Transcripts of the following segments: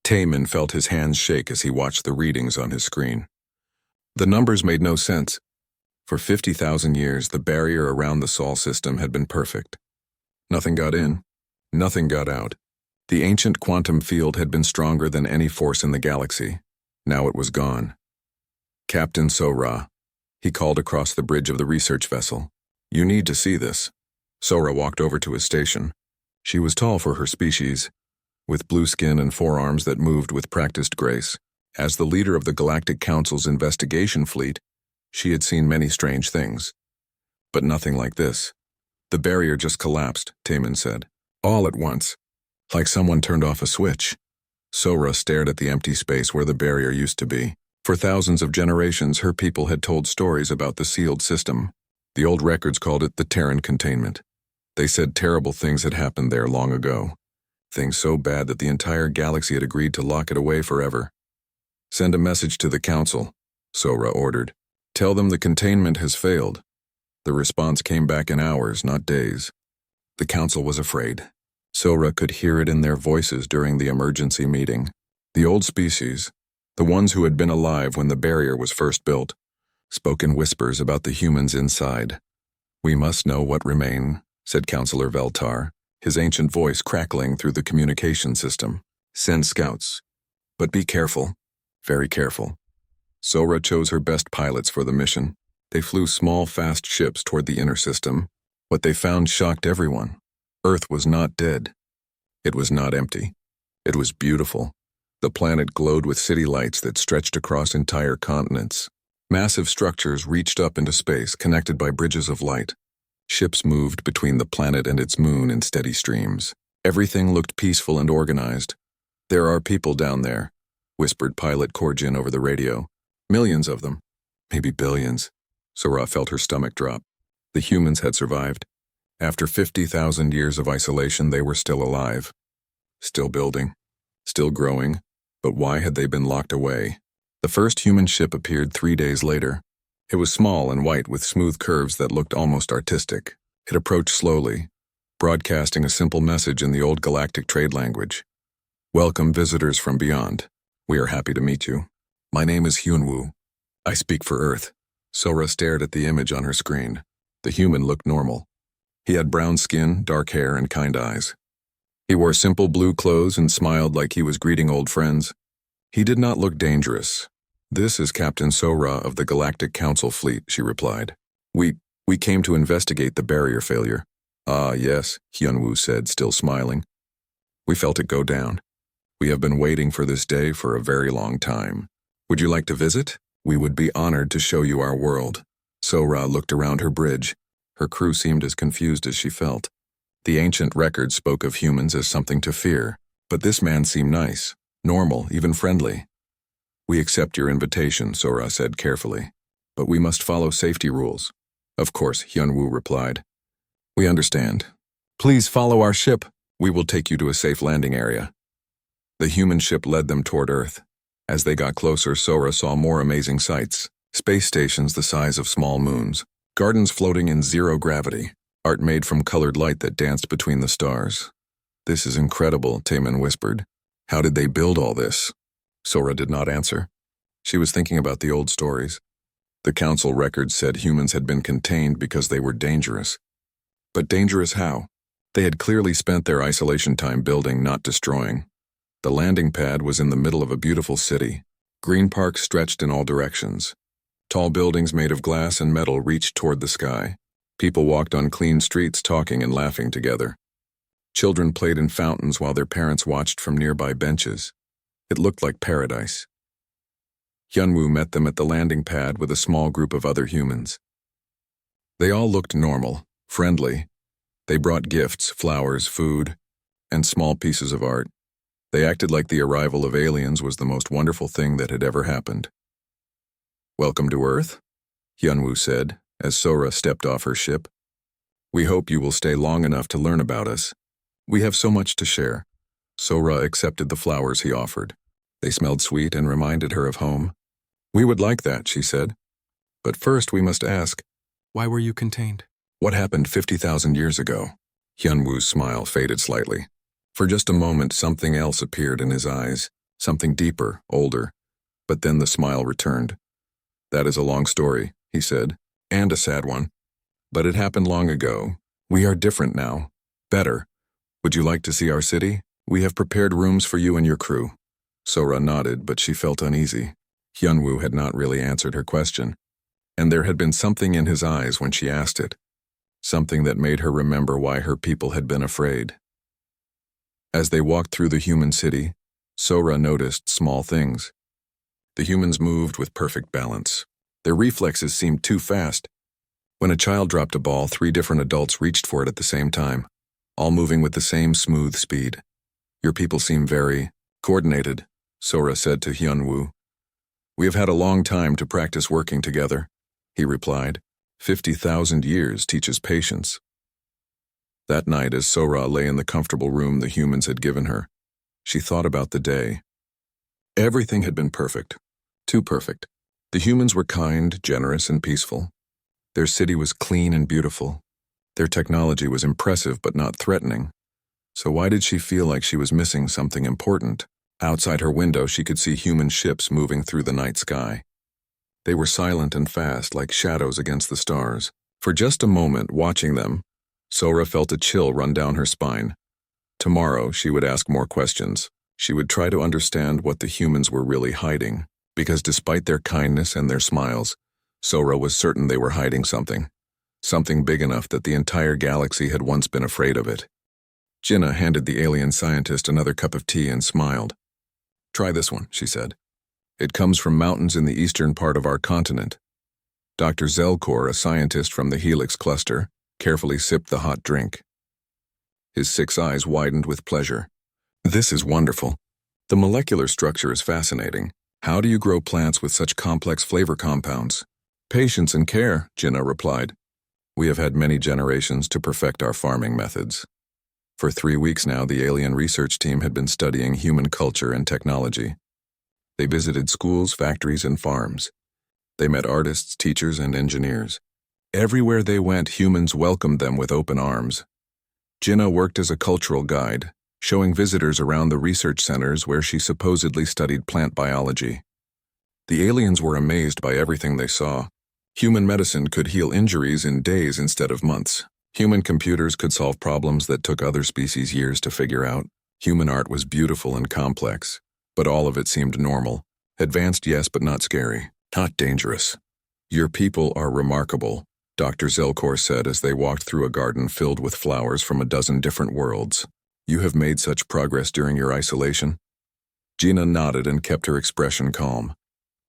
Taemin felt his hands shake as he watched the readings on his screen. The numbers made no sense. For 50,000 years, the barrier around the Sol system had been perfect. Nothing got in, nothing got out. The ancient quantum field had been stronger than any force in the galaxy. Now it was gone. Captain Sora, he called across the bridge of the research vessel. You need to see this. Sora walked over to his station. She was tall for her species, with blue skin and forearms that moved with practiced grace. As the leader of the Galactic Council's investigation fleet, she had seen many strange things. But nothing like this. The barrier just collapsed, Taemin said. All at once. Like someone turned off a switch. Sora stared at the empty space where the barrier used to be. For thousands of generations, her people had told stories about the sealed system. The old records called it the Terran containment. They said terrible things had happened there long ago. Things so bad that the entire galaxy had agreed to lock it away forever. Send a message to the Council, Sora ordered. Tell them the containment has failed. The response came back in hours, not days. The Council was afraid. Sora could hear it in their voices during the emergency meeting. The old species, the ones who had been alive when the barrier was first built, spoke in whispers about the humans inside. We must know what remain, said Counselor Veltar, his ancient voice crackling through the communication system. Send scouts. But be careful. Very careful. Sora chose her best pilots for the mission. They flew small, fast ships toward the inner system. What they found shocked everyone. Earth was not dead. It was not empty. It was beautiful. The planet glowed with city lights that stretched across entire continents. Massive structures reached up into space, connected by bridges of light. Ships moved between the planet and its moon in steady streams. Everything looked peaceful and organized. There are people down there, whispered Pilot Korjin over the radio. Millions of them. Maybe billions. Sora felt her stomach drop. The humans had survived. After 50,000 years of isolation, they were still alive. Still building. Still growing. But why had they been locked away? The first human ship appeared 3 days later. It was small and white with smooth curves that looked almost artistic. It approached slowly, broadcasting a simple message in the old galactic trade language. Welcome visitors from beyond. We are happy to meet you. My name is Hyunwoo. I speak for Earth. Sora stared at the image on her screen. The human looked normal. He had brown skin, dark hair, and kind eyes. He wore simple blue clothes and smiled like he was greeting old friends. He did not look dangerous. This is Captain Sora of the Galactic Council Fleet, she replied. We came to investigate the barrier failure. Ah, yes, Hyunwoo said, still smiling. We felt it go down. We have been waiting for this day for a very long time. Would you like to visit? We would be honored to show you our world. Sora looked around her bridge. Her crew seemed as confused as she felt. The ancient records spoke of humans as something to fear, but this man seemed nice, normal, even friendly. We accept your invitation, Sora said carefully, but we must follow safety rules. Of course, Hyunwoo replied. We understand. Please follow our ship. We will take you to a safe landing area. The human ship led them toward Earth. As they got closer, Sora saw more amazing sights. Space stations the size of small moons. Gardens floating in zero gravity. Art made from colored light that danced between the stars. This is incredible, Taemin whispered. How did they build all this? Sora did not answer. She was thinking about the old stories. The council records said humans had been contained because they were dangerous. But dangerous how? They had clearly spent their isolation time building, not destroying. The landing pad was in the middle of a beautiful city. Green parks stretched in all directions. Tall buildings made of glass and metal reached toward the sky. People walked on clean streets talking and laughing together. Children played in fountains while their parents watched from nearby benches. It looked like paradise. Hyunwoo met them at the landing pad with a small group of other humans. They all looked normal, friendly. They brought gifts, flowers, food, and small pieces of art. They acted like the arrival of aliens was the most wonderful thing that had ever happened. Welcome to Earth, Hyunwoo said, as Sora stepped off her ship. We hope you will stay long enough to learn about us. We have so much to share. Sora accepted the flowers he offered. They smelled sweet and reminded her of home. We would like that, she said. But first we must ask, why were you contained? What happened 50,000 years ago? Hyunwoo's smile faded slightly. For just a moment, something else appeared in his eyes. something deeper, older. But then the smile returned. "That is a long story," he said, "and a sad one. But it happened long ago. We are different now. Better. Would you like to see our city? We have prepared rooms for you and your crew." Sora nodded, but she felt uneasy. Hyunwoo had not really answered her question, and there had been something in his eyes when she asked it, something that made her remember why her people had been afraid. As they walked through the human city, Sora noticed small things. The humans moved with perfect balance. Their reflexes seemed too fast. When a child dropped a ball, 3 different adults reached for it at the same time, all moving with the same smooth speed. "Your people seem very coordinated," Sora said to Hyunwoo. "We have had a long time to practice working together," he replied. 50,000 years teaches patience." That night, as Sora lay in the comfortable room the humans had given her, she thought about the day. Everything had been perfect. Too perfect. The humans were kind, generous, and peaceful. Their city was clean and beautiful. Their technology was impressive but not threatening. So why did she feel like she was missing something important? Outside her window, she could see human ships moving through the night sky. They were silent and fast, like shadows against the stars. For just a moment, watching them, Sora felt a chill run down her spine. Tomorrow, she would ask more questions. She would try to understand what the humans were really hiding, because despite their kindness and their smiles, Sora was certain they were hiding something. Something big enough that the entire galaxy had once been afraid of it. Jinnah handed the alien scientist another cup of tea and smiled. "Try this one," she said. "It comes from mountains in the eastern part of our continent." Dr. Zelkor, a scientist from the Helix cluster, carefully sipped the hot drink. His 6 eyes widened with pleasure. "This is wonderful. The molecular structure is fascinating. How do you grow plants with such complex flavor compounds?" "Patience and care," Jinnah replied. "We have had many generations to perfect our farming methods." For 3 weeks now, the alien research team had been studying human culture and technology. They visited schools, factories, and farms. They met artists, teachers, and engineers. Everywhere they went, humans welcomed them with open arms. Jinnah worked as a cultural guide, showing visitors around the research centers where she supposedly studied plant biology. The aliens were amazed by everything they saw. Human medicine could heal injuries in days instead of months. Human computers could solve problems that took other species years to figure out. Human art was beautiful and complex, but all of it seemed normal. Advanced, yes, but not scary. Not dangerous. "Your people are remarkable," Dr. Zelkor said as they walked through a garden filled with flowers from a dozen different worlds. "You have made such progress during your isolation?" Jinnah nodded and kept her expression calm.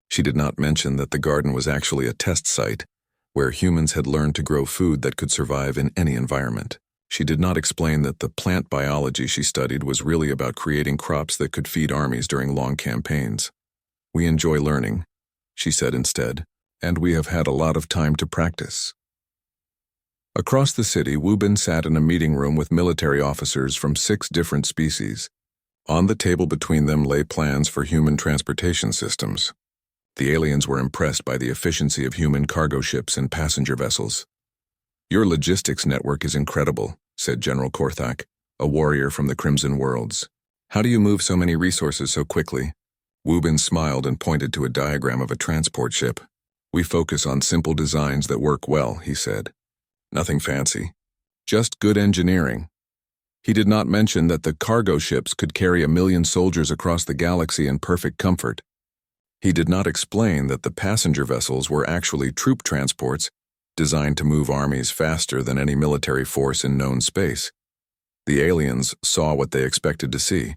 She did not mention that the garden was actually a test site, where humans had learned to grow food that could survive in any environment. She did not explain that the plant biology she studied was really about creating crops that could feed armies during long campaigns. "We enjoy learning," she said instead, "and we have had a lot of time to practice." Across the city, Wubin sat in a meeting room with military officers from 6 different species. On the table between them lay plans for human transportation systems. The aliens were impressed by the efficiency of human cargo ships and passenger vessels. "Your logistics network is incredible," said General Korthak, a warrior from the Crimson Worlds. "How do you move so many resources so quickly?" Wubin smiled and pointed to a diagram of a transport ship. "We focus on simple designs that work well," he said. "Nothing fancy. Just good engineering." He did not mention that the cargo ships could carry 1,000,000 soldiers across the galaxy in perfect comfort. He did not explain that the passenger vessels were actually troop transports designed to move armies faster than any military force in known space. The aliens saw what they expected to see: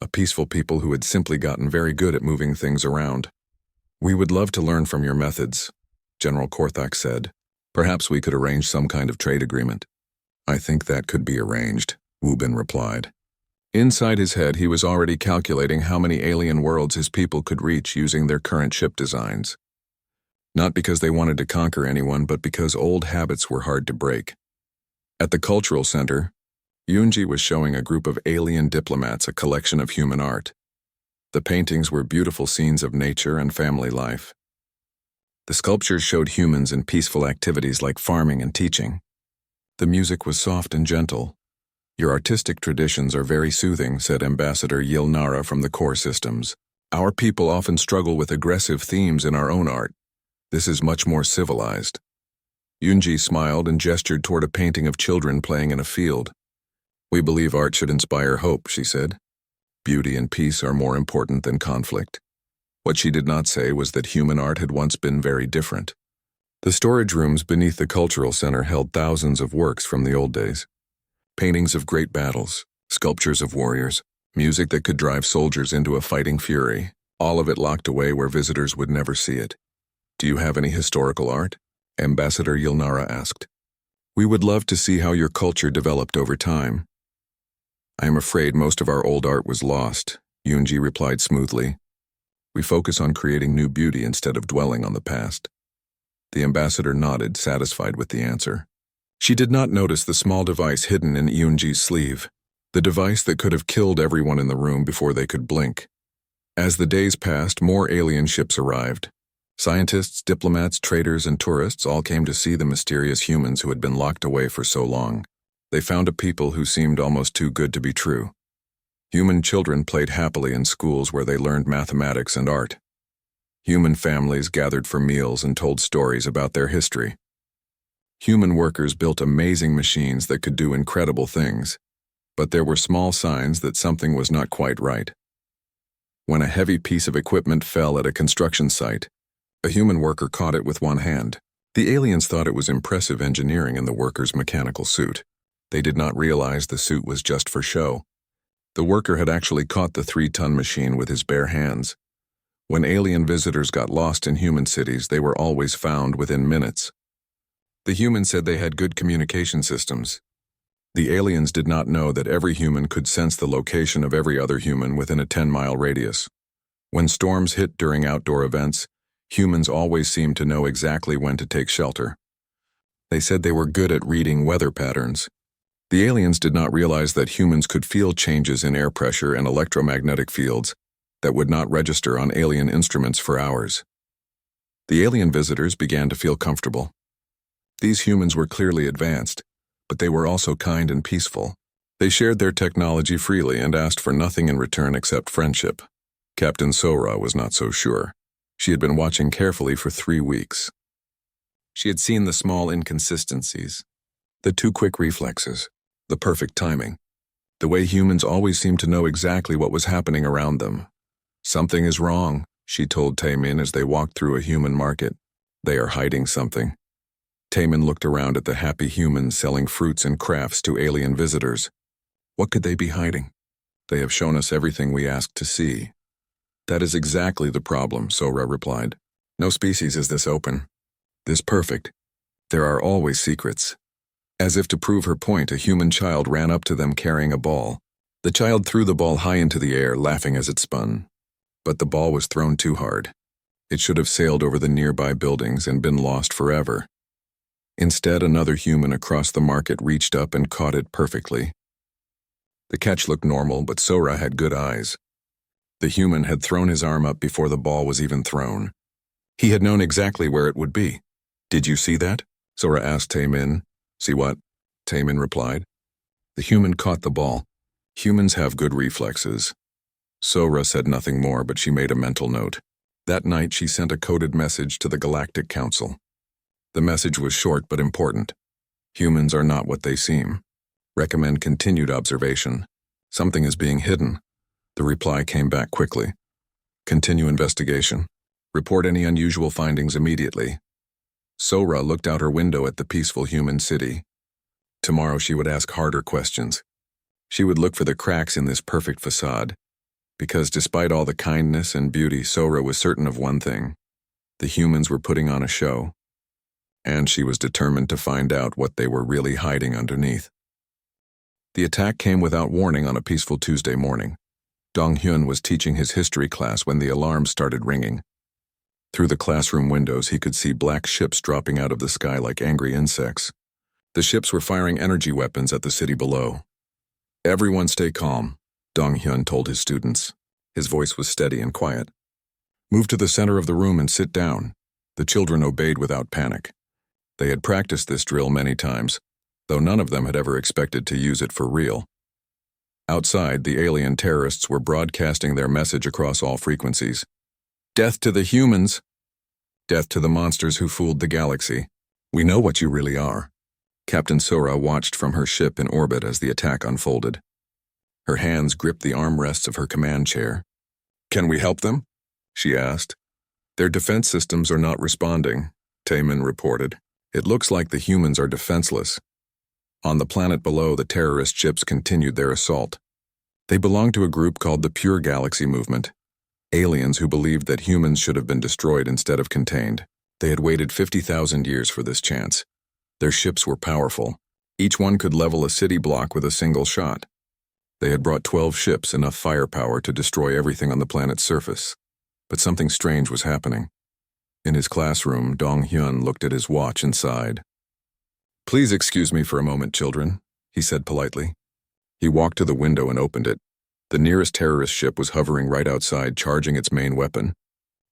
a peaceful people who had simply gotten very good at moving things around. "We would love to learn from your methods," General Korthak said. "Perhaps we could arrange some kind of trade agreement." "I think that could be arranged," Wubin replied. Inside his head, he was already calculating how many alien worlds his people could reach using their current ship designs. Not because they wanted to conquer anyone, but because old habits were hard to break. At the cultural center, Yoonji was showing a group of alien diplomats a collection of human art. The paintings were beautiful scenes of nature and family life. The sculptures showed humans in peaceful activities like farming and teaching. The music was soft and gentle, Your artistic traditions are very soothing, said Ambassador Yilnara from the core systems. Our people often struggle with aggressive themes in our own art. This is much more civilized. Yunji smiled and gestured toward a painting of children playing in a field. We believe art should inspire hope, she said. Beauty and peace are more important than conflict. What she did not say was that human art had once been very different. The storage rooms beneath the cultural center held thousands of works from the old days. Paintings of great battles, sculptures of warriors, music that could drive soldiers into a fighting fury, all of it locked away where visitors would never see it. Do you have any historical art? Ambassador Yilnara asked. We would love to see how your culture developed over time. I am afraid most of our old art was lost, Yunji replied smoothly. We focus on creating new beauty instead of dwelling on the past. The ambassador nodded, satisfied with the answer. She did not notice the small device hidden in Yunji's sleeve, the device that could have killed everyone in the room before they could blink. As the days passed, more alien ships arrived. Scientists, diplomats, traders, and tourists all came to see the mysterious humans who had been locked away for so long. They found a people who seemed almost too good to be true. Human children played happily in schools where they learned mathematics and art. Human families gathered for meals and told stories about their history. Human workers built amazing machines that could do incredible things, but there were small signs that something was not quite right. When a heavy piece of equipment fell at a construction site, a human worker caught it with one hand. The aliens thought it was impressive engineering in the worker's mechanical suit. They did not realize the suit was just for show. The worker had actually caught the 3-ton machine with his bare hands. When alien visitors got lost in human cities, they were always found within minutes. The humans said they had good communication systems. The aliens did not know that every human could sense the location of every other human within a 10-mile radius. When storms hit during outdoor events, humans always seemed to know exactly when to take shelter. They said they were good at reading weather patterns. The aliens did not realize that humans could feel changes in air pressure and electromagnetic fields that would not register on alien instruments for hours. The alien visitors began to feel comfortable. These humans were clearly advanced, but they were also kind and peaceful. They shared their technology freely and asked for nothing in return except friendship. Captain Sora was not so sure. She had been watching carefully for 3 weeks. She had seen the small inconsistencies, the too quick reflexes, the perfect timing, the way humans always seemed to know exactly what was happening around them. Something is wrong, she told Taemin as they walked through a human market. They are hiding something. Taemin looked around at the happy humans selling fruits and crafts to alien visitors. What could they be hiding? They have shown us everything we asked to see. That is exactly the problem, Sora replied. No species is this open, this perfect. There are always secrets. As if to prove her point, a human child ran up to them carrying a ball. The child threw the ball high into the air, laughing as it spun. But the ball was thrown too hard. It should have sailed over the nearby buildings and been lost forever. Instead, another human across the market reached up and caught it perfectly. The catch looked normal, but Sora had good eyes. The human had thrown his arm up before the ball was even thrown. He had known exactly where it would be. Did you see that? Sora asked Taemin. See what? Taemin replied. The human caught the ball. Humans have good reflexes. Sora said nothing more, but she made a mental note. That night she sent a coded message to the Galactic Council. The message was short but important. Humans are not what they seem. Recommend continued observation. Something is being hidden. The reply came back quickly. Continue investigation. Report any unusual findings immediately. Sora looked out her window at the peaceful human city. Tomorrow she would ask harder questions. She would look for the cracks in this perfect facade. Because despite all the kindness and beauty, Sora was certain of one thing. The humans were putting on a show. And she was determined to find out what they were really hiding underneath. The attack came without warning on a peaceful Tuesday morning. Dong-hyun was teaching his history class when the alarm started ringing. Through the classroom windows, he could see black ships dropping out of the sky like angry insects. The ships were firing energy weapons at the city below. Everyone stay calm, Dong-hyun told his students. His voice was steady and quiet. Move to the center of the room and sit down. The children obeyed without panic. They had practiced this drill many times. though none of them had ever expected to use it for real. Outside, the alien terrorists were broadcasting their message across all frequencies. Death to the humans! Death to the monsters who fooled the galaxy. We know what you really are. Captain Sora watched from her ship in orbit as the attack unfolded. Her hands gripped the armrests of her command chair. Can we help them? She asked. Their defense systems are not responding, Taemin reported. It looks like the humans are defenseless. On the planet below, the terrorist ships continued their assault. They belonged to a group called the Pure Galaxy Movement. Aliens who believed that humans should have been destroyed instead of contained. They had waited 50,000 years for this chance. Their ships were powerful. Each one could level a city block with a single shot. They had brought 12 ships, enough firepower to destroy everything on the planet's surface. But something strange was happening. In his classroom, Dong-hyun looked at his watch and sighed. Please excuse me for a moment, children, he said politely. He walked to the window and opened it. The nearest terrorist ship was hovering right outside, charging its main weapon.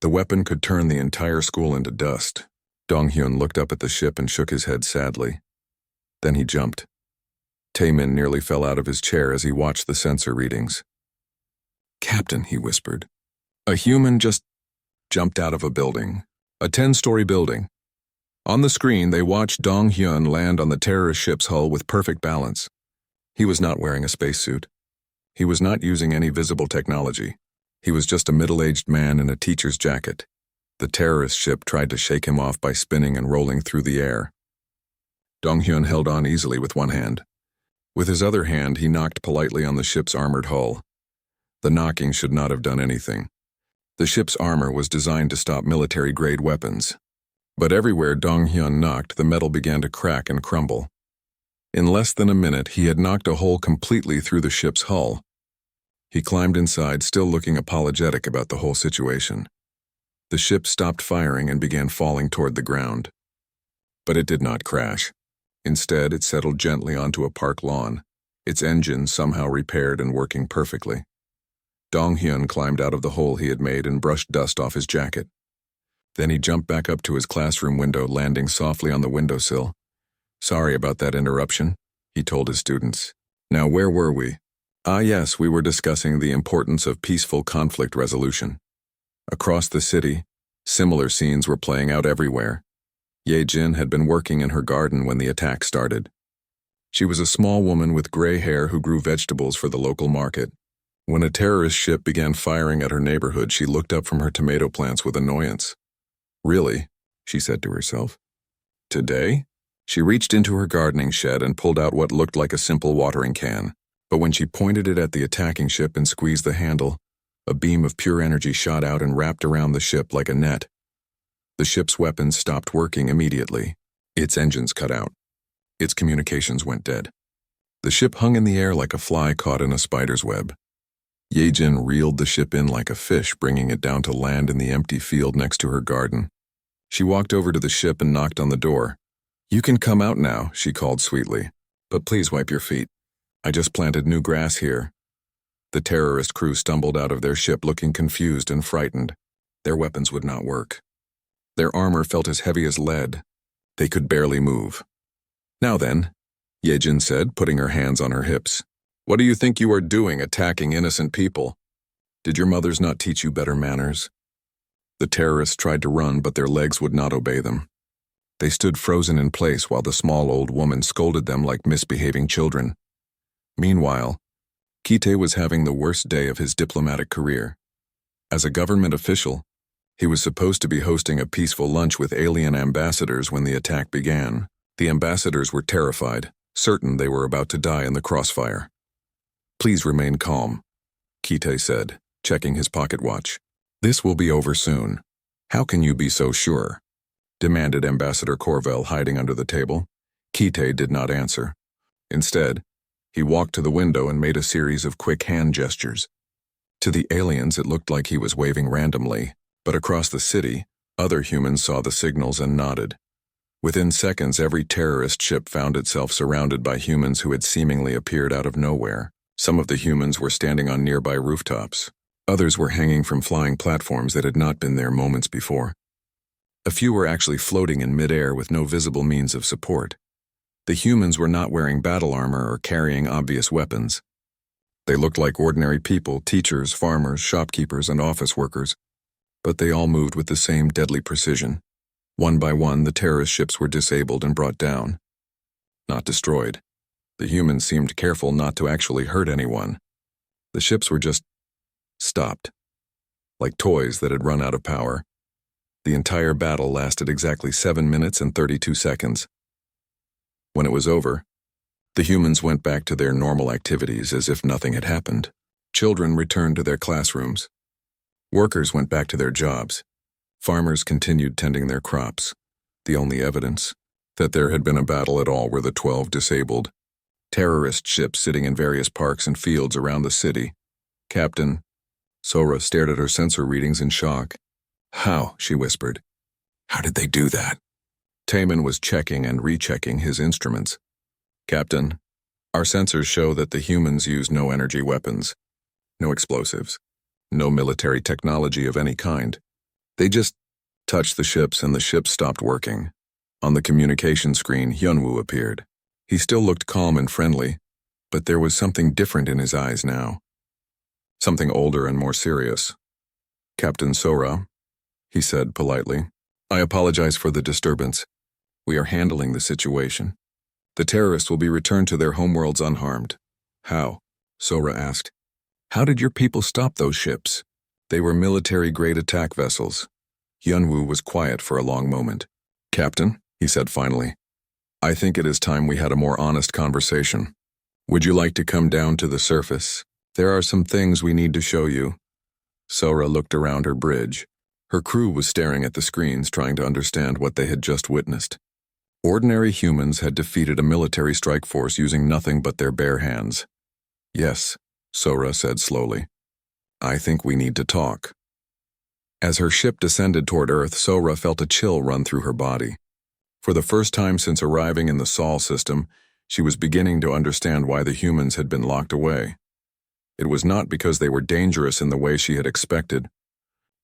The weapon could turn the entire school into dust. Dong-hyun looked up at the ship and shook his head sadly. Then he jumped. Taemin nearly fell out of his chair as he watched the sensor readings. Captain, he whispered. A human just jumped out of a building. A 10-story building. On the screen, they watched Dong-hyun land on the terrorist ship's hull with perfect balance. He was not wearing a spacesuit. He was not using any visible technology. He was just a middle-aged man in a teacher's jacket. The terrorist ship tried to shake him off by spinning and rolling through the air. Dong-hyun held on easily with one hand. With his other hand, he knocked politely on the ship's armored hull. The knocking should not have done anything. The ship's armor was designed to stop military-grade weapons. But everywhere Dong-hyun knocked, the metal began to crack and crumble. In less than a minute, he had knocked a hole completely through the ship's hull. He climbed inside, still looking apologetic about the whole situation. The ship stopped firing and began falling toward the ground. But it did not crash. Instead, it settled gently onto a park lawn, its engine somehow repaired and working perfectly. Dong-hyun climbed out of the hole he had made and brushed dust off his jacket. Then he jumped back up to his classroom window, landing softly on the windowsill. Sorry about that interruption, he told his students. Now, where were we? Ah, yes, we were discussing the importance of peaceful conflict resolution. Across the city, similar scenes were playing out everywhere. Ye-jin had been working in her garden when the attack started. She was a small woman with gray hair who grew vegetables for the local market. When a terrorist ship began firing at her neighborhood, she looked up from her tomato plants with annoyance. Really? She said to herself. Today? She reached into her gardening shed and pulled out what looked like a simple watering can. But when she pointed it at the attacking ship and squeezed the handle, a beam of pure energy shot out and wrapped around the ship like a net. The ship's weapons stopped working immediately. Its engines cut out. Its communications went dead. The ship hung in the air like a fly caught in a spider's web. Ye-jin reeled the ship in like a fish, bringing it down to land in the empty field next to her garden. She walked over to the ship and knocked on the door. You can come out now, she called sweetly, but please wipe your feet. I just planted new grass here. The terrorist crew stumbled out of their ship looking confused and frightened. Their weapons would not work. Their armor felt as heavy as lead. They could barely move. Now then, Ye-jin said, putting her hands on her hips. What do you think you are doing, attacking innocent people? Did your mothers not teach you better manners? The terrorists tried to run, but their legs would not obey them. They stood frozen in place while the small old woman scolded them like misbehaving children. Meanwhile, Kite was having the worst day of his diplomatic career. As a government official, he was supposed to be hosting a peaceful lunch with alien ambassadors when the attack began. The ambassadors were terrified, certain they were about to die in the crossfire. Please remain calm, Kite said, checking his pocket watch. This will be over soon. How can you be so sure? Demanded Ambassador Corvell, hiding under the table. Kite did not answer. Instead, he walked to the window and made a series of quick hand gestures. To the aliens, it looked like he was waving randomly, but across the city, other humans saw the signals and nodded. Within seconds, every terrorist ship found itself surrounded by humans who had seemingly appeared out of nowhere. Some of the humans were standing on nearby rooftops. Others were hanging from flying platforms that had not been there moments before. A few were actually floating in midair with no visible means of support. The humans were not wearing battle armor or carrying obvious weapons. They looked like ordinary people, teachers, farmers, shopkeepers, and office workers, but they all moved with the same deadly precision. One by one, the terrorist ships were disabled and brought down. Not destroyed. The humans seemed careful not to actually hurt anyone. The ships were just stopped, like toys that had run out of power. The entire battle lasted exactly 7 minutes and 32 seconds. When it was over, the humans went back to their normal activities as if nothing had happened. Children returned to their classrooms. Workers went back to their jobs. Farmers continued tending their crops. The only evidence that there had been a battle at all were the 12 disabled terrorist ships sitting in various parks and fields around the city. Captain Sora stared at her sensor readings in shock. "How?" she whispered. "How did they do that?" Taman was checking and rechecking his instruments. "Captain, our sensors show that the humans use no energy weapons, no explosives, no military technology of any kind. They just touched the ships and the ships stopped working." On the communication screen, Hyunwoo appeared. He still looked calm and friendly, but there was something different in his eyes now. Something older and more serious. "Captain Sora," he said politely, "I apologize for the disturbance. We are handling the situation. The terrorists will be returned to their homeworlds unharmed." "How?" Sora asked. "How did your people stop those ships?" "They were military-grade attack vessels." Hyunwoo was quiet for a long moment. "Captain," he said finally, "I think it is time we had a more honest conversation. Would you like to come down to the surface? There are some things we need to show you." Sora looked around her bridge. Her crew was staring at the screens, trying to understand what they had just witnessed. Ordinary humans had defeated a military strike force using nothing but their bare hands. "Yes," Sora said slowly. "I think we need to talk." As her ship descended toward Earth, Sora felt a chill run through her body. For the first time since arriving in the Sol system, she was beginning to understand why the humans had been locked away. It was not because they were dangerous in the way she had expected.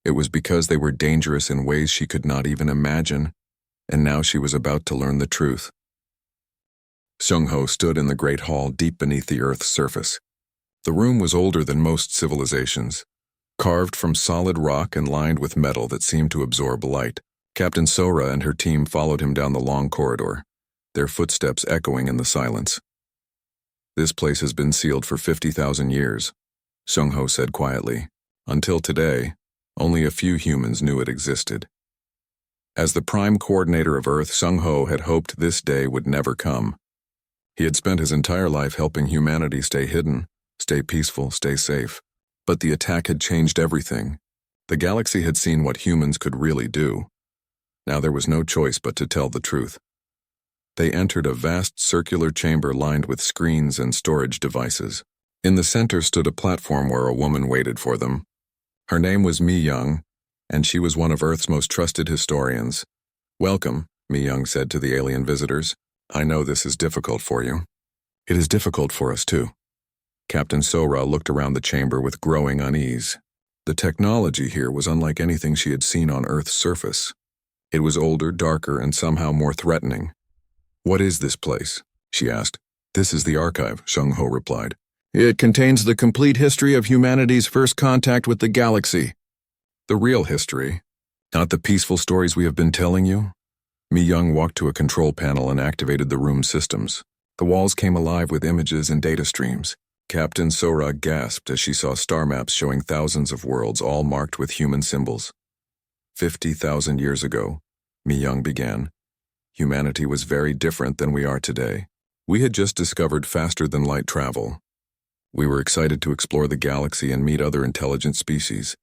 It was because they were dangerous in ways she could not even imagine, and now she was about to learn the truth. Seung-ho stood in the great hall deep beneath the Earth's surface. The room was older than most civilizations, carved from solid rock and lined with metal that seemed to absorb light. Captain Sora and her team followed him down the long corridor, their footsteps echoing in the silence. "This place has been sealed for 50,000 years, Seung-ho said quietly. "Until today, only a few humans knew it existed." As the prime coordinator of Earth, Seung-ho had hoped this day would never come. He had spent his entire life helping humanity stay hidden, stay peaceful, stay safe. But the attack had changed everything. The galaxy had seen what humans could really do. Now there was no choice but to tell the truth. They entered a vast circular chamber lined with screens and storage devices. In the center stood a platform where a woman waited for them. Her name was Mi-young, and she was one of Earth's most trusted historians. "Welcome," Mi-young said to the alien visitors. "I know this is difficult for you." "It is difficult for us too." Captain Sora looked around the chamber with growing unease. The technology here was unlike anything she had seen on Earth's surface. It was older, darker, and somehow more threatening. "What is this place?" she asked. "This is the archive," Seung-ho replied. "It contains the complete history of humanity's first contact with the galaxy." "The real history, not the peaceful stories we have been telling you?" Mi-young walked to a control panel and activated the room's systems. The walls came alive with images and data streams. Captain Sora gasped as she saw star maps showing thousands of worlds, all marked with human symbols. 50,000 years ago, Mi-young began, humanity was very different than we are today. We had just discovered faster-than-light travel. We were excited to explore the galaxy and meet other intelligent species.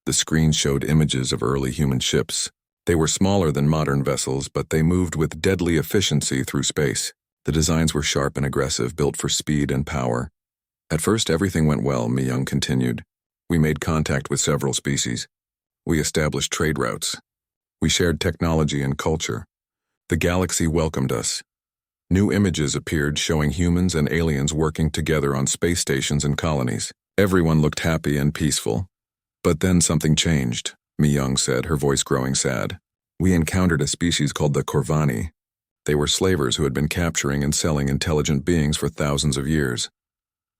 The screen showed images of early human ships. They were smaller than modern vessels, but they moved with deadly efficiency through space. The designs were sharp and aggressive, built for speed and power. At first, everything went well, Mi-young continued. We made contact with several species. We established trade routes. We shared technology and culture. The galaxy welcomed us. New images appeared showing humans and aliens working together on space stations and colonies. Everyone looked happy and peaceful. But then something changed, Mi-young said, her voice growing sad. We encountered a species called the Corvani. They were slavers who had been capturing and selling intelligent beings for thousands of years.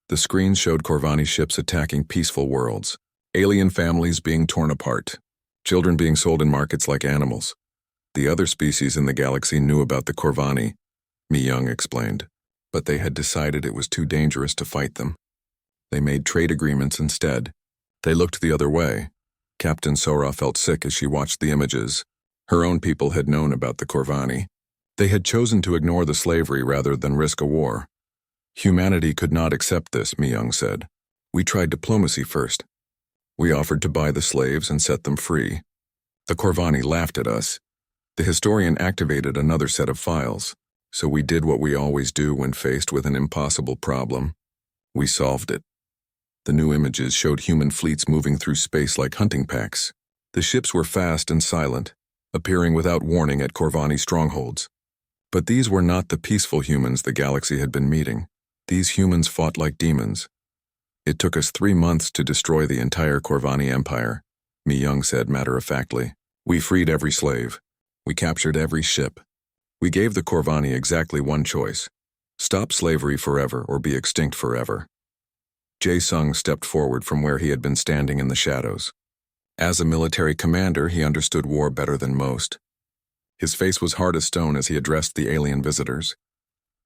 The screens showed Corvani ships attacking peaceful worlds, alien families being torn apart, children being sold in markets like animals. The other species in the galaxy knew about the Corvani, Mi Young explained, but they had decided it was too dangerous to fight them. They made trade agreements instead. They looked the other way. Captain Sora felt sick as she watched the images. Her own people had known about the Corvani. They had chosen to ignore the slavery rather than risk a war. Humanity could not accept this, Mi Young said. We tried diplomacy first. We offered to buy the slaves and set them free. The Corvani laughed at us. The historian activated another set of files, so we did what we always do when faced with an impossible problem. We solved it. The new images showed human fleets moving through space like hunting packs. The ships were fast and silent, appearing without warning at Corvani strongholds. But these were not the peaceful humans the galaxy had been meeting. These humans fought like demons. It took us 3 months to destroy the entire Corvani Empire, Mi Young said matter-of-factly. We freed every slave. We captured every ship. We gave the Corvani exactly one choice: stop slavery forever or be extinct forever. Jae-sung stepped forward from where he had been standing in the shadows. As a military commander, he understood war better than most. His face was hard as stone as he addressed the alien visitors.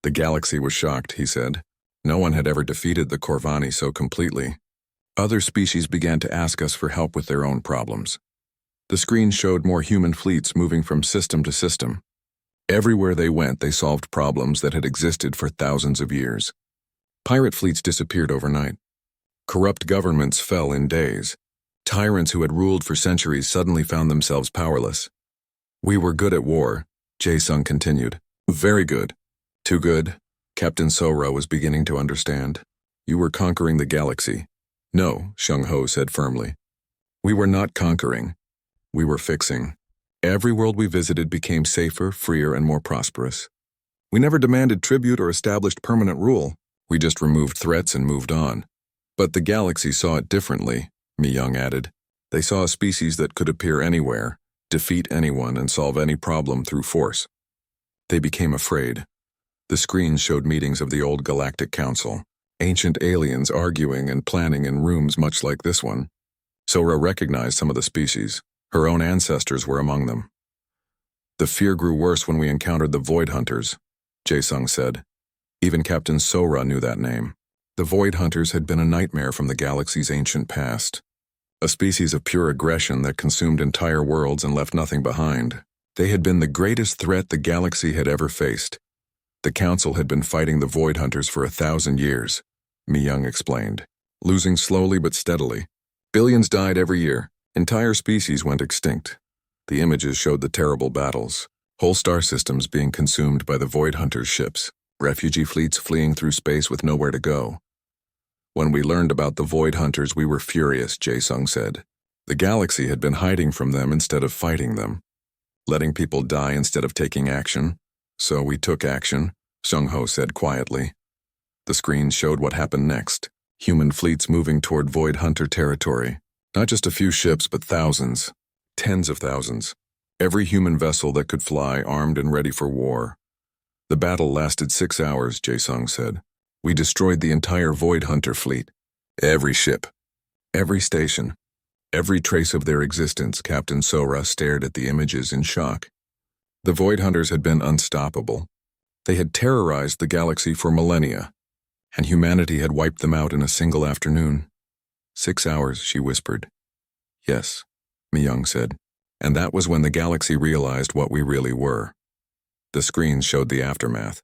The galaxy was shocked, he said. No one had ever defeated the Corvani so completely. Other species began to ask us for help with their own problems. The screen showed more human fleets moving from system to system. Everywhere they went, they solved problems that had existed for thousands of years. Pirate fleets disappeared overnight. Corrupt governments fell in days. Tyrants who had ruled for centuries suddenly found themselves powerless. We were good at war, Jae-sung continued. Very good. Too good. Captain Sora was beginning to understand. You were conquering the galaxy. No, Shung-ho said firmly. We were not conquering. We were fixing. Every world we visited became safer, freer, and more prosperous. We never demanded tribute or established permanent rule. We just removed threats and moved on. But the galaxy saw it differently, Mi Young added. They saw a species that could appear anywhere, defeat anyone, and solve any problem through force. They became afraid. The screens showed meetings of the old Galactic Council, ancient aliens arguing and planning in rooms much like this one. Sora recognized some of the species. Her own ancestors were among them. The fear grew worse when we encountered the Void Hunters, Jae-sung said. Even Captain Sora knew that name. The Void Hunters had been a nightmare from the galaxy's ancient past. A species of pure aggression that consumed entire worlds and left nothing behind. They had been the greatest threat the galaxy had ever faced. The Council had been fighting the Void Hunters for 1,000 years, Mi Young explained, losing slowly but steadily. Billions died every year. Entire species went extinct. The images showed the terrible battles, whole star systems being consumed by the Void Hunters' ships, refugee fleets fleeing through space with nowhere to go. When we learned about the Void Hunters, we were furious, Jae-sung said. The galaxy had been hiding from them instead of fighting them, letting people die instead of taking action. So we took action, Shung-ho said quietly. The screen showed what happened next. Human fleets moving toward Void Hunter territory. Not just a few ships, but thousands. Tens of thousands. Every human vessel that could fly, armed and ready for war. The battle lasted 6 hours, Jae-sung said. We destroyed the entire Void Hunter fleet. Every ship. Every station. Every trace of their existence. Captain Sora stared at the images in shock. The Void Hunters had been unstoppable. They had terrorized the galaxy for millennia, and humanity had wiped them out in a single afternoon. 6 hours, she whispered. Yes, Mi Young said. And that was when the galaxy realized what we really were. The screens showed the aftermath.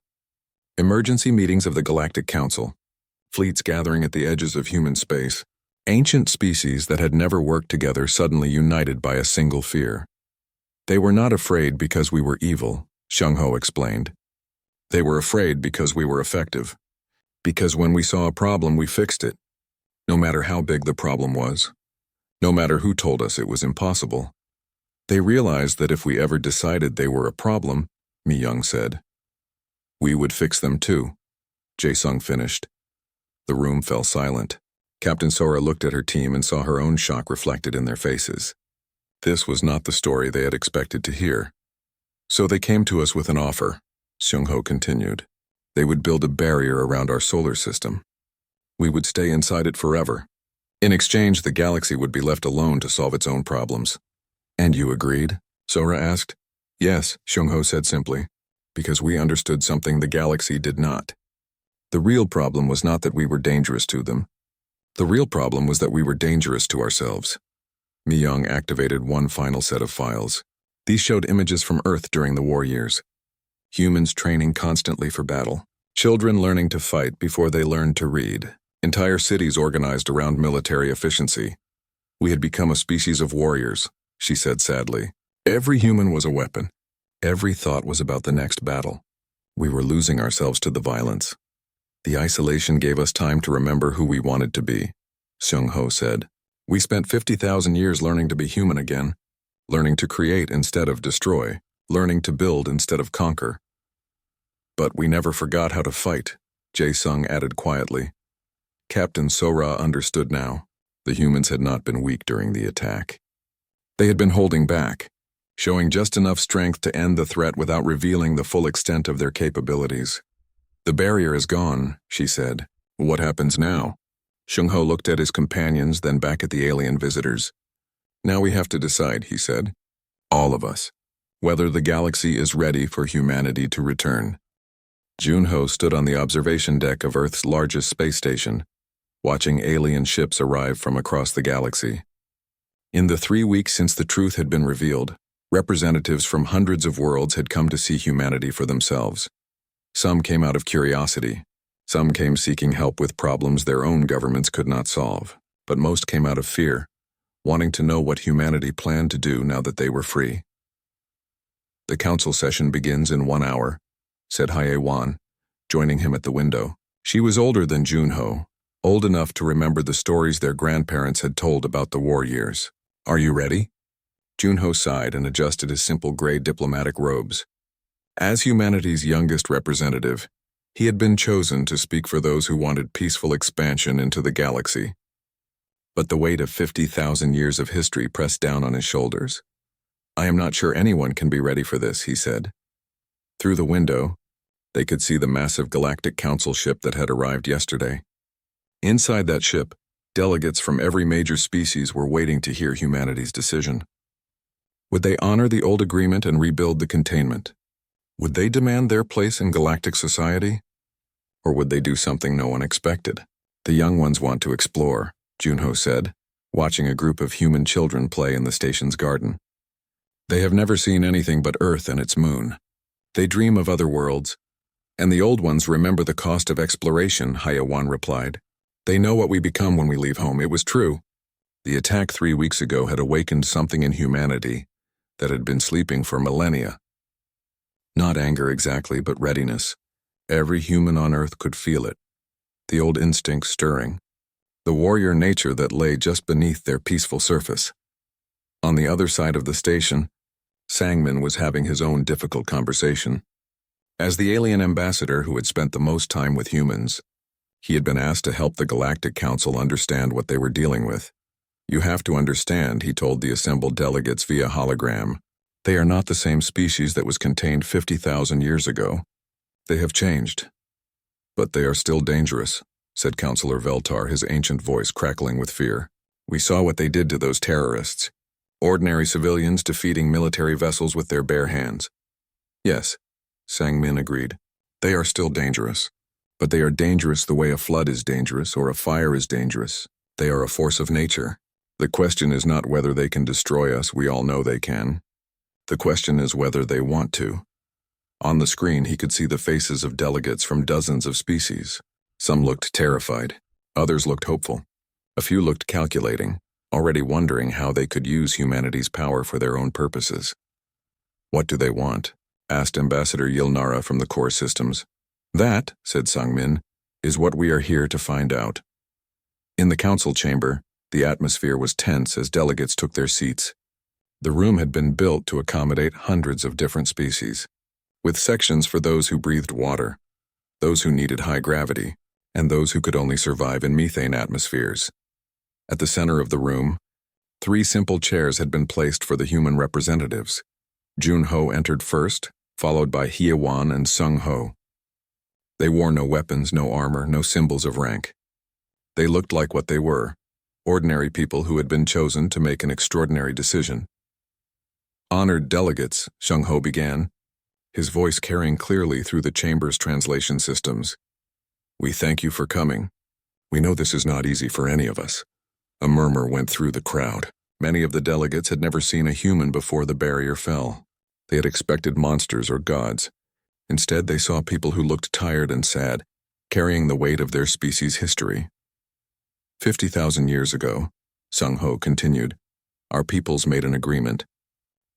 Emergency meetings of the Galactic Council. Fleets gathering at the edges of human space. Ancient species that had never worked together suddenly united by a single fear. They were not afraid because we were evil, Shung-ho explained. They were afraid because we were effective. Because when we saw a problem, we fixed it. No matter how big the problem was. No matter who told us it was impossible. They realized that if we ever decided they were a problem, Mi Young said, we would fix them too. Jae-sung finished. The room fell silent. Captain Sora looked at her team and saw her own shock reflected in their faces. This was not the story they had expected to hear. So they came to us with an offer. Seung-ho continued. They would build a barrier around our solar system. We would stay inside it forever. In exchange, the galaxy would be left alone to solve its own problems. And you agreed? Sora asked. Yes, Seung-ho said simply, because we understood something the galaxy did not. The real problem was not that we were dangerous to them. The real problem was that we were dangerous to ourselves. Mi-young activated one final set of files. These showed images from Earth during the war years. Humans training constantly for battle. Children learning to fight before they learned to read. Entire cities organized around military efficiency. We had become a species of warriors, she said sadly. Every human was a weapon. Every thought was about the next battle. We were losing ourselves to the violence. The isolation gave us time to remember who we wanted to be, Seung-ho said. We spent 50,000 years learning to be human again, learning to create instead of destroy, learning to build instead of conquer. But we never forgot how to fight, Jae-sung added quietly. Captain Sora understood now. The humans had not been weak during the attack. They had been holding back, showing just enough strength to end the threat without revealing the full extent of their capabilities. The barrier is gone, she said. What happens now? Seung-ho looked at his companions, then back at the alien visitors. Now we have to decide, he said. All of us. Whether the galaxy is ready for humanity to return. Junho stood on the observation deck of Earth's largest space station, watching alien ships arrive from across the galaxy. In the 3 weeks since the truth had been revealed, representatives from hundreds of worlds had come to see humanity for themselves. Some came out of curiosity. Some came seeking help with problems their own governments could not solve. But most came out of fear, wanting to know what humanity planned to do now that they were free. The council session begins in 1 hour, said Hye-wan, joining him at the window. She was older than Junho, old enough to remember the stories their grandparents had told about the war years. Are you ready? Junho sighed and adjusted his simple gray diplomatic robes. As humanity's youngest representative, he had been chosen to speak for those who wanted peaceful expansion into the galaxy. But the weight of 50,000 years of history pressed down on his shoulders. I am not sure anyone can be ready for this, he said. Through the window, they could see the massive Galactic Council ship that had arrived yesterday. Inside that ship, delegates from every major species were waiting to hear humanity's decision. Would they honor the old agreement and rebuild the containment? Would they demand their place in galactic society? Or would they do something no one expected? The young ones want to explore, Junho said, watching a group of human children play in the station's garden. They have never seen anything but Earth and its moon. They dream of other worlds, and the old ones remember the cost of exploration, Hye-wan replied. They know what we become when we leave home. It was true. The attack 3 weeks ago had awakened something in humanity that had been sleeping for millennia. Not anger exactly, but readiness. Every human on Earth could feel it. The old instinct stirring. The warrior nature that lay just beneath their peaceful surface. On the other side of the station, Sangmin was having his own difficult conversation. As the alien ambassador who had spent the most time with humans, he had been asked to help the Galactic Council understand what they were dealing with. You have to understand, he told the assembled delegates via hologram. They are not the same species that was contained 50,000 years ago. They have changed. But they are still dangerous, said Councillor Veltar, his ancient voice crackling with fear. We saw what they did to those terrorists. Ordinary civilians defeating military vessels with their bare hands. Yes, Sangmin agreed. They are still dangerous. But they are dangerous the way a flood is dangerous or a fire is dangerous. They are a force of nature. The question is not whether they can destroy us, we all know they can. The question is whether they want to. On the screen, he could see the faces of delegates from dozens of species. Some looked terrified. Others looked hopeful. A few looked calculating, already wondering how they could use humanity's power for their own purposes. What do they want? Asked Ambassador Yilnara from the core systems. That, said Sangmin, is what we are here to find out. In the council chamber, the atmosphere was tense as delegates took their seats. The room had been built to accommodate hundreds of different species, with sections for those who breathed water, those who needed high gravity, and those who could only survive in methane atmospheres. At the center of the room, 3 simple chairs had been placed for the human representatives. Junho entered first, followed by Hyewan and Sung Ho. They wore no weapons, no armor, no symbols of rank. They looked like what they were, ordinary people who had been chosen to make an extraordinary decision. Honored delegates, Sung Ho began, his voice carrying clearly through the chamber's translation systems. We thank you for coming. We know this is not easy for any of us. A murmur went through the crowd. Many of the delegates had never seen a human before the barrier fell. They had expected monsters or gods. Instead, they saw people who looked tired and sad, carrying the weight of their species' history. 50,000 years ago, Sung Ho continued, our peoples made an agreement.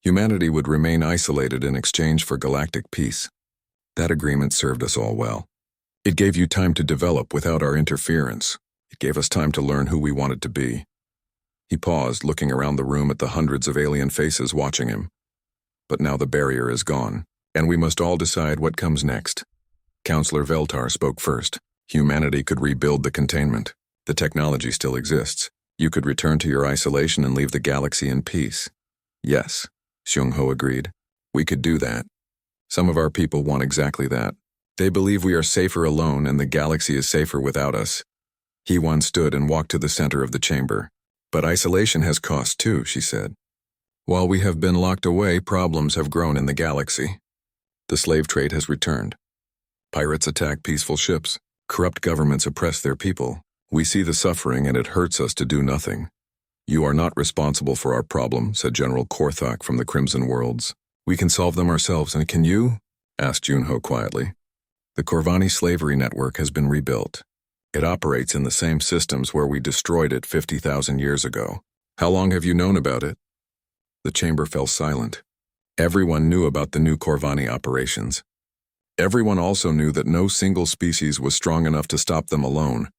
Humanity would remain isolated in exchange for galactic peace. That agreement served us all well. It gave you time to develop without our interference. It gave us time to learn who we wanted to be. He paused, looking around the room at the hundreds of alien faces watching him. But now the barrier is gone, and we must all decide what comes next. Counselor Veltar spoke first. Humanity could rebuild the containment. The technology still exists. You could return to your isolation and leave the galaxy in peace. Yes, Sung Ho agreed. We could do that. Some of our people want exactly that. They believe we are safer alone and the galaxy is safer without us. Hyewan stood and walked to the center of the chamber. But isolation has cost too, she said. While we have been locked away, problems have grown in the galaxy. The slave trade has returned. Pirates attack peaceful ships. Corrupt governments oppress their people. We see the suffering and it hurts us to do nothing. You are not responsible for our problem, said General Korthok from the Crimson Worlds. We can solve them ourselves, and can you? Asked Junho quietly. The Corvani slavery network has been rebuilt. It operates in the same systems where we destroyed it 50,000 years ago. How long have you known about it? The chamber fell silent. Everyone knew about the new Corvani operations. Everyone also knew that no single species was strong enough to stop them alone,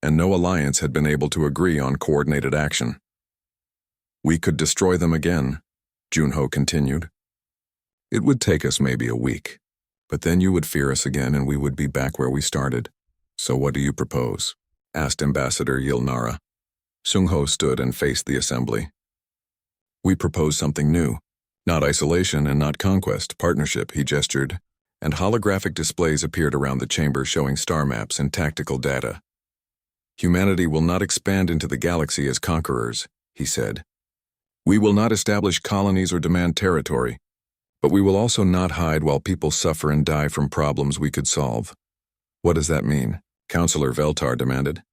and no alliance had been able to agree on coordinated action. We could destroy them again, Junho continued. It would take us maybe a week, but then you would fear us again and we would be back where we started. So what do you propose? Asked Ambassador Yilnara. Sung Ho stood and faced the assembly. We propose something new. Not isolation and not conquest, partnership, he gestured, and holographic displays appeared around the chamber showing star maps and tactical data. Humanity will not expand into the galaxy as conquerors, he said. We will not establish colonies or demand territory, but we will also not hide while people suffer and die from problems we could solve. What does that mean? Counselor Veltar demanded.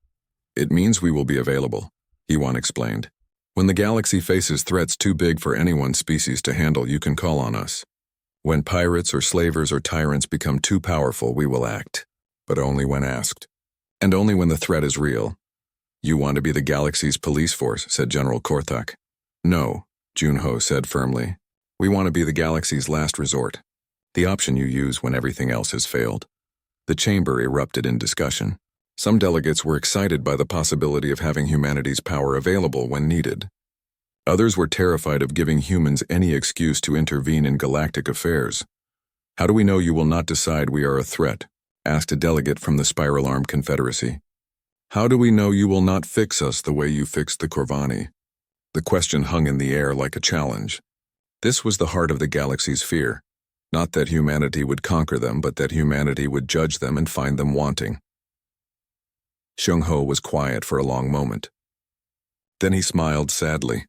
It means we will be available, Hyewan explained. When the galaxy faces threats too big for any one species to handle, you can call on us. When pirates or slavers or tyrants become too powerful, we will act, but only when asked. And only when the threat is real. You want to be the galaxy's police force, said General Korthok. No, Junho said firmly. We want to be the galaxy's last resort. The option you use when everything else has failed. The chamber erupted in discussion. Some delegates were excited by the possibility of having humanity's power available when needed. Others were terrified of giving humans any excuse to intervene in galactic affairs. How do we know you will not decide we are a threat? Asked a delegate from the Spiral Arm Confederacy. How do we know you will not fix us the way you fixed the Corvani? The question hung in the air like a challenge. This was the heart of the galaxy's fear. Not that humanity would conquer them, but that humanity would judge them and find them wanting. Sung Ho was quiet for a long moment. Then he smiled sadly.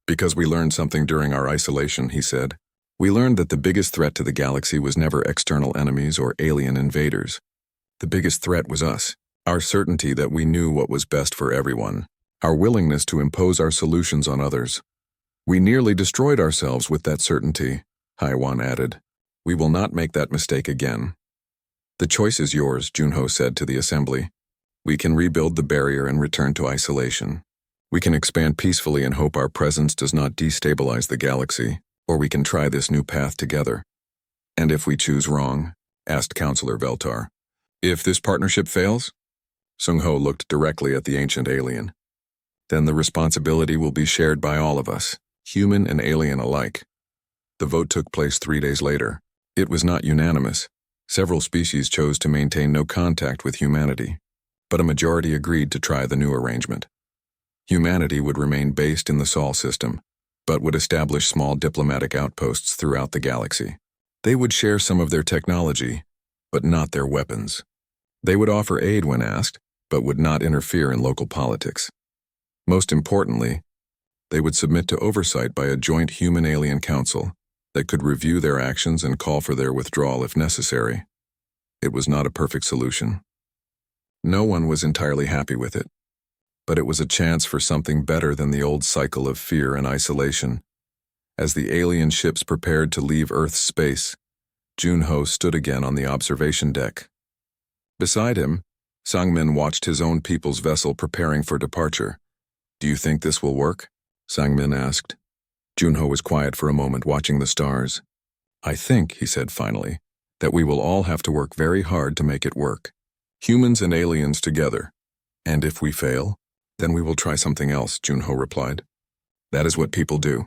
Because we learned something during our isolation, he said. We learned that the biggest threat to the galaxy was never external enemies or alien invaders. The biggest threat was us, our certainty that we knew what was best for everyone, our willingness to impose our solutions on others. We nearly destroyed ourselves with that certainty, Hyewan added. We will not make that mistake again. The choice is yours, Junho said to the assembly. We can rebuild the barrier and return to isolation. We can expand peacefully and hope our presence does not destabilize the galaxy, or we can try this new path together. And if we choose wrong? Asked Counselor Veltar. If this partnership fails? Sung Ho looked directly at the ancient alien. Then the responsibility will be shared by all of us, human and alien alike. The vote took place 3 days later. It was not unanimous. Several species chose to maintain no contact with humanity, but a majority agreed to try the new arrangement. Humanity would remain based in the Sol system, but would establish small diplomatic outposts throughout the galaxy. They would share some of their technology, but not their weapons. They would offer aid when asked, but would not interfere in local politics. Most importantly, they would submit to oversight by a joint human-alien council that could review their actions and call for their withdrawal if necessary. It was not a perfect solution. No one was entirely happy with it, but it was a chance for something better than the old cycle of fear and isolation. As the alien ships prepared to leave Earth's space, Junho stood again on the observation deck. Beside him, Sangmin watched his own people's vessel preparing for departure. "Do you think this will work?" Sangmin asked. Junho was quiet for a moment, watching the stars. "I think," he said finally, "that we will all have to work very hard to make it work. Humans and aliens together. And if we fail, then we will try something else," Junho replied. "That is what people do.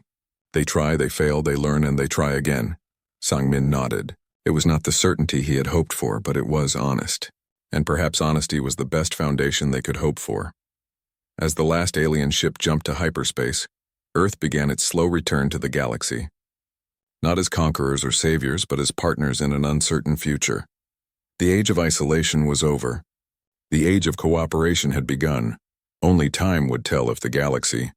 They try, they fail, they learn, and they try again." Sangmin nodded. It was not the certainty he had hoped for, but it was honest. And perhaps honesty was the best foundation they could hope for. As the last alien ship jumped to hyperspace, Earth began its slow return to the galaxy. Not as conquerors or saviors, but as partners in an uncertain future. The age of isolation was over. The age of cooperation had begun. Only time would tell if the galaxy,